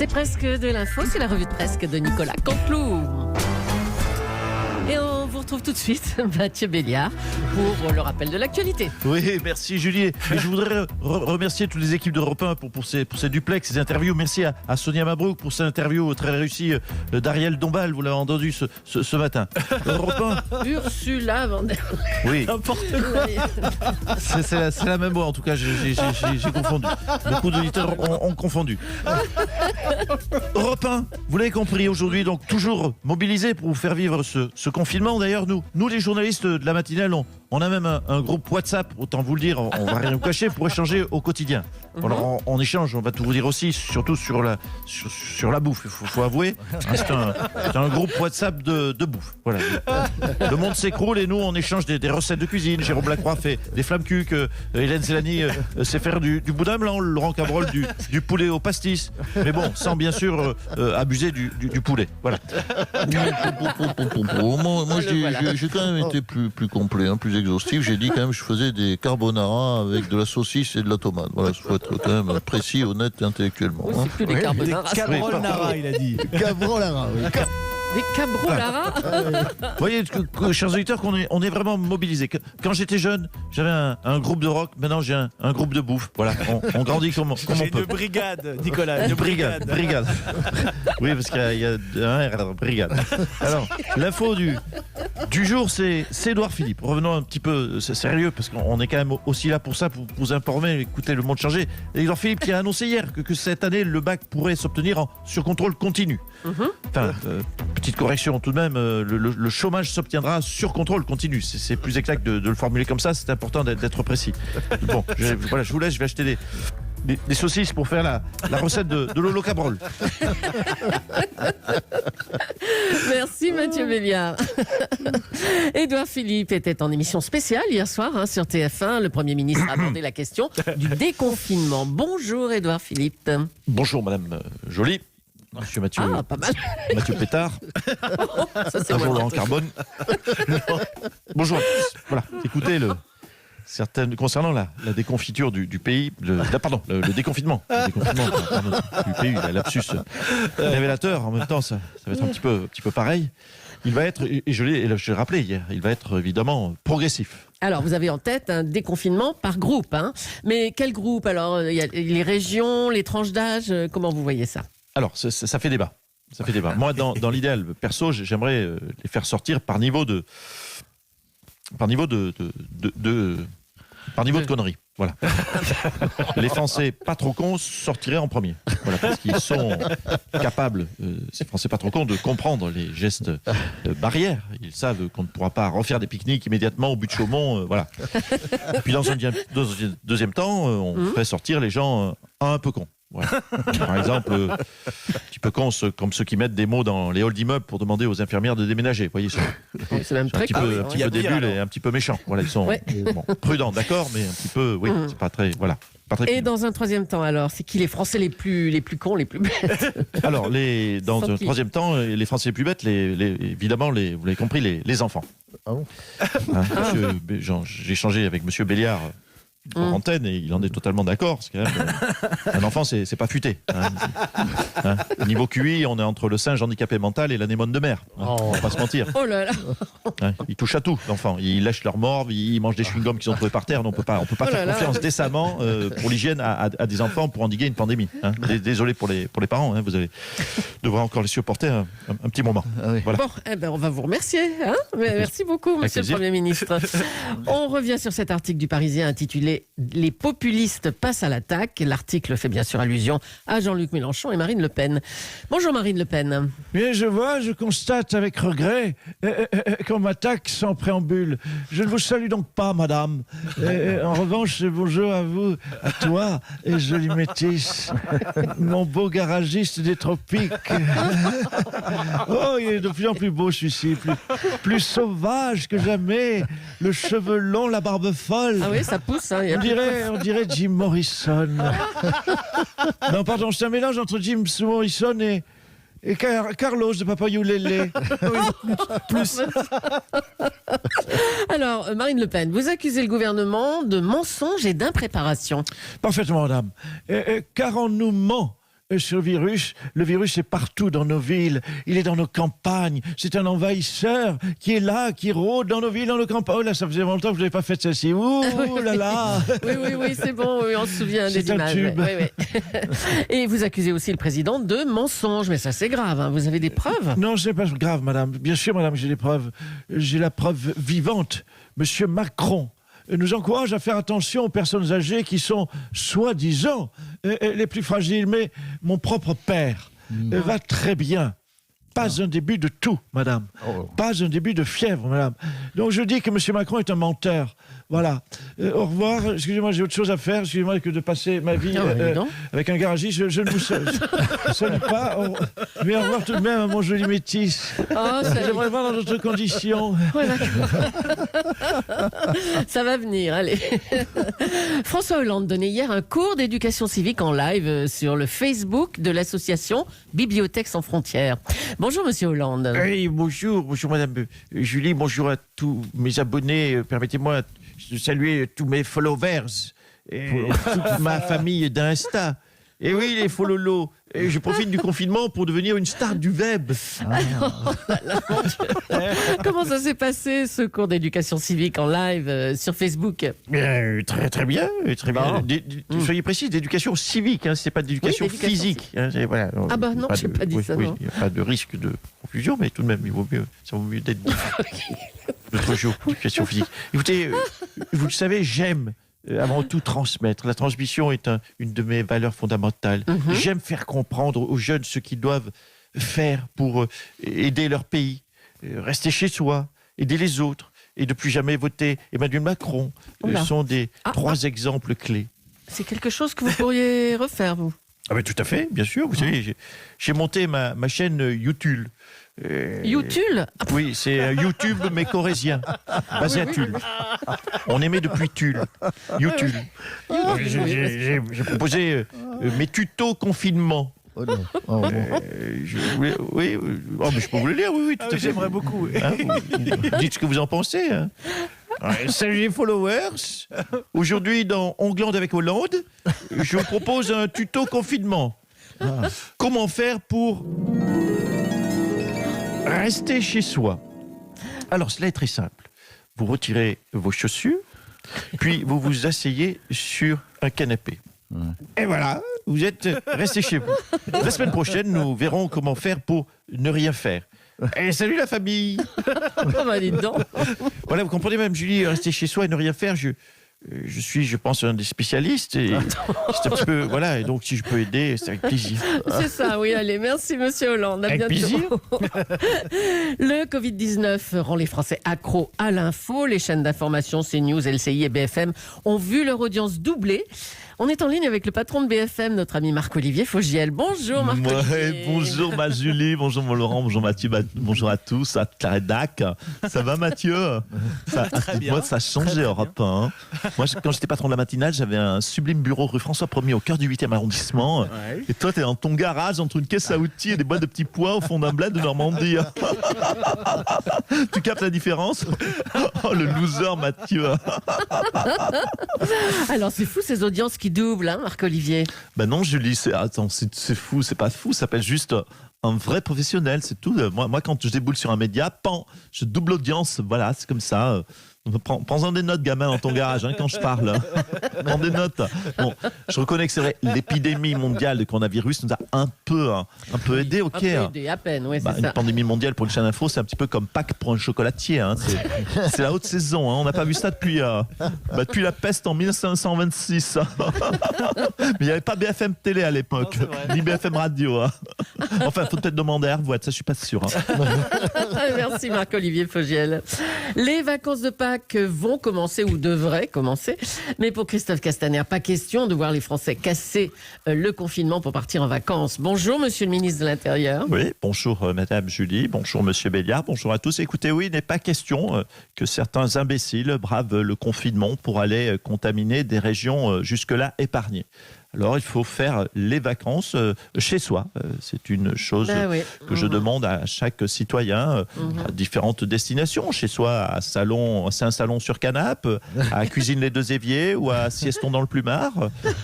C'est presque de l'info, c'est la revue de presque de Nicolas Canteloup. Et on vous retrouve tout de suite, Mathieu Béliard, pour le rappel de l'actualité. Oui, merci Julie. Et je voudrais remercier toutes les équipes d'Europe 1 pour ces duplex, ces interviews. Merci à Sonia Mabrouk pour cette interview très réussie d'Ariel Dombal, vous l'avez entendu ce matin. Europe 1. Ursula von der Leyen. Oui. N'importe quoi. C'est la même voix, en tout cas, j'ai confondu. Beaucoup d'auditeurs ont confondu. Europe 1, vous l'avez compris, aujourd'hui, donc toujours mobilisé pour vous faire vivre ce confinement. D'ailleurs, nous les journalistes de la matinale, on a même un groupe WhatsApp, autant vous le dire, on va rien vous cacher, pour échanger au quotidien. Alors on échange, on va tout vous dire aussi, surtout sur la bouffe, il faut avouer. C'est un groupe WhatsApp de bouffe. Voilà. Le monde s'écroule et nous on échange des recettes de cuisine. Jérôme Lacroix fait des flammes cuques, Hélène Zélani sait faire du boudin blanc, Laurent Cabrol du poulet au pastis. Mais bon, sans bien sûr abuser du poulet. Voilà. Moi j'ai quand même été plus complet, plus exhaustif. J'ai dit quand même que je faisais des carbonara avec de la saucisse et de la tomate. Voilà, il faut être quand même précis, honnête et intellectuellement. C'est plus des carbonara. Des cabrolara, il a dit. Cabrolara, oui. Des cabrolara. Vous voyez, chers auditeurs, on est vraiment mobilisés. Quand j'étais jeune, j'avais un groupe de rock. Maintenant, j'ai un groupe de bouffe. Voilà, on grandit comme on J'ai peut. une brigade, Nicolas. Une brigade. Oui, parce qu'il y a un R, brigade. Alors, l'info du jour, c'est Édouard Philippe. Revenons un petit peu sérieux, parce qu'on est quand même aussi là pour ça, pour vous informer, écouter le monde changer. Édouard Philippe qui a annoncé hier que cette année, le bac pourrait s'obtenir sur contrôle continu. Enfin, petite correction tout de même, le chômage s'obtiendra sur contrôle continu. C'est plus exact de le formuler comme ça, c'est important d'être précis. Bon, je vous laisse, je vais acheter des saucisses pour faire la recette de Lolo Cabrol. Merci Mathieu Béliard. Édouard Philippe était en émission spéciale hier soir sur TF1. Le Premier ministre a abordé la question du déconfinement. Bonjour Édouard Philippe. Bonjour Madame Joly. Monsieur Mathieu, pas mal. Mathieu Pétard. Ça, c'est Bonjour moi. Laurent Carbone. Bonjour à tous. Voilà, écoutez concernant la déconfiture du pays, le déconfinement. Le déconfinement du pays, la lapsus révélateur. En même temps, ça va être un petit peu pareil. Il va être, et je l'ai rappelé hier, il va être évidemment progressif. Alors, vous avez en tête un déconfinement par groupe. Mais quel groupe? Alors, il y a les régions, les tranches d'âge. Comment vous voyez ça? Alors, ça fait débat. Ça fait débat. Moi, dans l'idéal perso, j'aimerais les faire sortir par niveau de conneries. Voilà. Les Français pas trop cons sortiraient en premier. Voilà, parce qu'ils sont capables, ces Français pas trop cons, de comprendre les gestes barrières. Ils savent qu'on ne pourra pas refaire des pique-niques immédiatement au but de Chaumont. Voilà. Et puis dans un deuxième temps, on ferait sortir les gens un peu cons. Voilà. Par exemple, un petit peu cons comme ceux qui mettent des mots dans les halls d'immeubles pour demander aux infirmières de déménager. Vous voyez, c'est même très un petit peu débiles et un petit peu méchants. Voilà, ils sont prudents, d'accord, mais un petit peu, oui, c'est pas très, voilà. Pas très et dans un troisième temps, alors, c'est qui les Français les plus cons, les plus bêtes? Alors, dans un troisième temps, les Français les plus bêtes, évidemment, vous l'avez compris, les enfants. Ah bon? J'ai échangé avec Monsieur Béliard en antenne et il en est totalement d'accord, parce qu'un enfant c'est pas futé. Niveau QI, on est entre le singe handicapé mental et l'anémone de mer. On va pas se mentir. Oh là là. Il touche à tout, l'enfant. Il lèche leur morve, il mange des chewing-gums qu'ils ont trouvés par terre. On peut pas faire confiance décemment pour l'hygiène à des enfants pour endiguer une pandémie. Désolé pour les parents, vous allez devoir encore les supporter un petit moment. Voilà. Bon, on va vous remercier. Merci beaucoup, Monsieur le Premier ministre. On revient sur cet article du Parisien intitulé « Les populistes passent à l'attaque ». L'article fait bien sûr allusion à Jean-Luc Mélenchon et Marine Le Pen. Bonjour Marine Le Pen. Bien, je constate avec regret qu'on m'attaque sans préambule. Je ne vous salue donc pas, madame. En revanche, bonjour à vous, à toi, et joli métis, mon beau garagiste des tropiques. Oh, il est de plus en plus beau celui-ci, plus sauvage que jamais, le cheveu long, la barbe folle. Ah oui, ça pousse, On dirait Jim Morrison. Non, pardon, c'est un mélange entre Jim Morrison et Carlos de Papa Youlélé. Oui, plus. Alors, Marine Le Pen, vous accusez le gouvernement de mensonges et d'impréparation. Parfaitement, madame. Car on nous ment sur le virus. Le virus est partout dans nos villes. Il est dans nos campagnes. C'est un envahisseur qui est là, qui rôde dans nos villes, dans nos campagnes. Oh là, ça faisait longtemps que je n'avais pas fait celle-ci. Ouh là là. Oui, c'est bon. Oui, on se souvient des C'est un images. tube. Oui. Et vous accusez aussi le président de mensonge. Mais ça, c'est grave. Hein. Vous avez des preuves? Non, c'est pas grave, madame. Bien sûr, madame, j'ai des preuves. J'ai la preuve vivante. Monsieur Macron nous encourage à faire attention aux personnes âgées qui sont, soi-disant, les plus fragiles. Mais mon propre père va très bien. Pas un début de tout, madame. Pas un début de fièvre, madame. Donc je dis que M. Macron est un menteur. Voilà. Au revoir. Excusez-moi, j'ai autre chose à faire. Excusez-moi que de passer ma vie avec un garagiste. Je ne vous salue pas. Mais au revoir tout de même à mon joli métis. J'aimerais voir dans d'autres conditions. Ouais, ça va venir, allez. François Hollande donnait hier un cours d'éducation civique en live sur le Facebook de l'association Bibliothèques sans frontières. Bonjour, monsieur Hollande. Oui, bonjour madame Julie, bonjour à tous mes abonnés. Permettez-moi de saluer tous mes followers et toute ma famille d'Insta. Et oui, les follolos. Et je profite du confinement pour devenir une star du web. Comment ça s'est passé, ce cours d'éducation civique en live sur Facebook? Bien, très bien. Soyez précis, d'éducation civique, hein, c'est pas d'éducation physique. Hein, voilà, ah bah non, j'ai pas dit ça. Oui, il n'y a pas de risque de confusion, mais tout de même, ça vaut mieux d'être dit. Notre jour, éducation physique. Écoutez, vous le savez, j'aime avant tout transmettre. La transmission est une de mes valeurs fondamentales. J'aime faire comprendre aux jeunes ce qu'ils doivent faire pour aider leur pays, rester chez soi, aider les autres et ne plus jamais voter Emmanuel Macron. Ce sont des trois exemples clés. C'est quelque chose que vous pourriez refaire, vous? Ah ben, tout à fait, bien sûr. Vous savez, j'ai monté ma chaîne YouTube. YouTube? Oui, c'est YouTube mais corésien, basé à Tulle. On émet depuis Tulle. YouTube. J'ai proposé mes tutos confinement. Oh non. Mais je peux vous le lire, oui, tout à fait. J'aimerais beaucoup. Hein, vous dites ce que vous en pensez. Hein. Salut les followers. Aujourd'hui, dans Onglande avec Hollande, je vous propose un tuto confinement. Comment faire pour rester chez soi? Alors, cela est très simple. Vous retirez vos chaussures, puis vous vous asseyez sur un canapé. Et voilà, vous êtes resté chez vous. La semaine prochaine, nous verrons comment faire pour ne rien faire. Et salut la famille. Oh bah dites donc. Voilà, vous comprenez, Mme Julie, rester chez soi et ne rien faire, je suis, je pense, un des spécialistes. Et c'est un petit peu, voilà, et donc si je peux aider, c'est avec plaisir. C'est ça, oui, allez, merci Monsieur Hollande, à Avec bientôt. plaisir. Le Covid-19 rend les Français accros à l'info. Les chaînes d'information CNews, LCI et BFM ont vu leur audience doubler. On est en ligne avec le patron de BFM, notre ami Marc-Olivier Fogiel. Bonjour Marc-Olivier. Bonjour ma Julie, bonjour mon Laurent, bonjour Mathieu, bonjour à tous, à Claredac. Ça va Mathieu? Moi ça a changé Europe 1. Hein. Moi quand j'étais patron de la matinale, j'avais un sublime bureau rue François 1er au cœur du 8e arrondissement. Ouais. Et toi t'es dans ton garage entre une caisse à outils et des boîtes de petits pois au fond d'un bled de Normandie. Tu captes la différence? Oh le loser Mathieu. Alors c'est fou ces audiences qui doublent, hein, Marc-Olivier. Ben non Julie, c'est fou, c'est pas fou, ça s'appelle juste un vrai professionnel, c'est tout. Moi quand je déboule sur un média, je double l'audience, voilà, c'est comme ça. Prends-en des notes, gamin, dans ton garage, hein, quand je parle. Prends des notes. Bon, je reconnais que c'est vrai, l'épidémie mondiale de coronavirus nous a un peu aidé, ok. Un peu aidé, à peine, oui, c'est ça. Une pandémie mondiale pour une chaîne info, c'est un petit peu comme Pâques pour un chocolatier. Hein. C'est la haute saison. Hein. On n'a pas vu ça depuis la peste en 1926. Mais il n'y avait pas BFM Télé à l'époque, ni BFM Radio. Hein. Enfin, il faut peut-être demander à Hervouette, ça je suis pas sûr. Hein. Merci Marc-Olivier Fogiel. Les vacances de Pâques vont commencer ou devraient commencer. Mais pour Christophe Castaner, pas question de voir les Français casser le confinement pour partir en vacances. Bonjour, monsieur le ministre de l'Intérieur. Oui, bonjour madame Julie, bonjour monsieur Béliard, bonjour à tous. Écoutez, oui, il n'est pas question que certains imbéciles bravent le confinement pour aller contaminer des régions jusque-là épargnées. Alors, il faut faire les vacances chez soi. C'est une chose que je demande à chaque citoyen à différentes destinations. Chez soi, c'est un salon sur canapé, à Cuisine les Deux Éviers ou à Sieston dans le Plumard.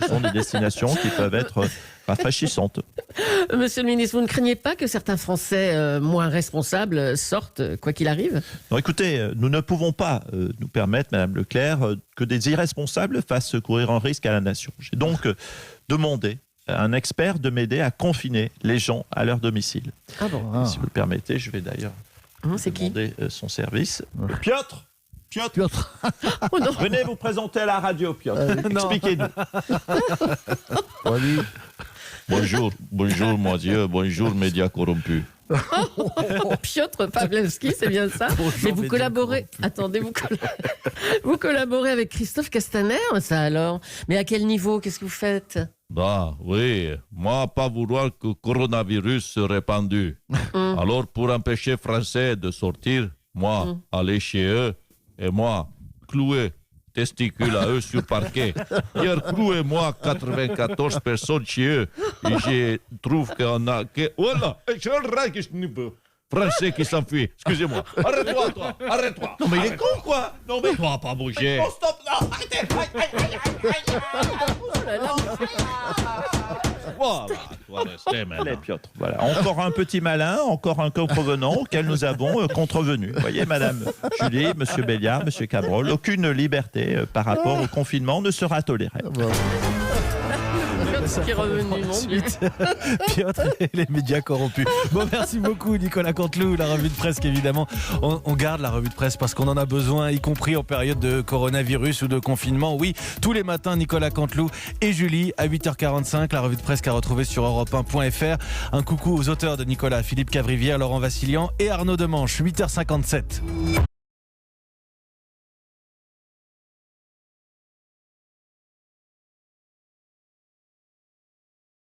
Ce sont des destinations qui peuvent être pas fraîchissante. Monsieur le ministre, vous ne craignez pas que certains Français moins responsables sortent, quoi qu'il arrive? Non, écoutez, nous ne pouvons pas nous permettre, Madame Leclerc, que des irresponsables fassent courir un risque à la nation. J'ai donc demandé à un expert de m'aider à confiner les gens à leur domicile. Ah bon? Si vous le permettez, je vais d'ailleurs C'est qui? demander son service. Piotr, Oh non. venez vous présenter à la radio, Piotr. Expliquez-nous. Bonjour, monsieur, bonjour, médias corrompus. Piotr Pawlewski, c'est bien ça. Mais vous collaborez. Attendez, vous collaborez avec Christophe Castaner, ça alors. Mais à quel niveau? Qu'est-ce que vous faites? Bah oui, moi pas vouloir que le coronavirus se répandu. Alors pour empêcher Français de sortir, moi aller chez eux et moi clouer testicules à eux sur parquet. Hier cloué moi 94 personnes chez eux et je trouve qu'on a... Voilà, je le Français qui s'enfuit. Excusez-moi. Arrête-toi, toi. Arrête-toi. Non, mais il est con, quoi. Non, mais toi, pas bouger. Non, stop. Non, arrêtez. Voilà, toi, restez maintenant. Allez, Piotr, voilà. Encore un petit malin, encore un contrevenant auquel nous avons contrevenu. Vous voyez, Madame Julie, Monsieur Béliard, Monsieur Cabrol, aucune liberté par rapport au confinement ne sera tolérée. Piotr qui est revenu, mon Dieu. Piotr et les médias corrompus. Bon, merci beaucoup, Nicolas Canteloup. La revue de presse, évidemment, on garde la revue de presse parce qu'on en a besoin, y compris en période de coronavirus ou de confinement. Oui, tous les matins, Nicolas Canteloup et Julie à 8h45. La revue de presse qu'à retrouver sur europe1.fr. Un coucou aux auteurs de Nicolas, Philippe Cavrivière, Laurent Vassilian et Arnaud Demanche. 8h57.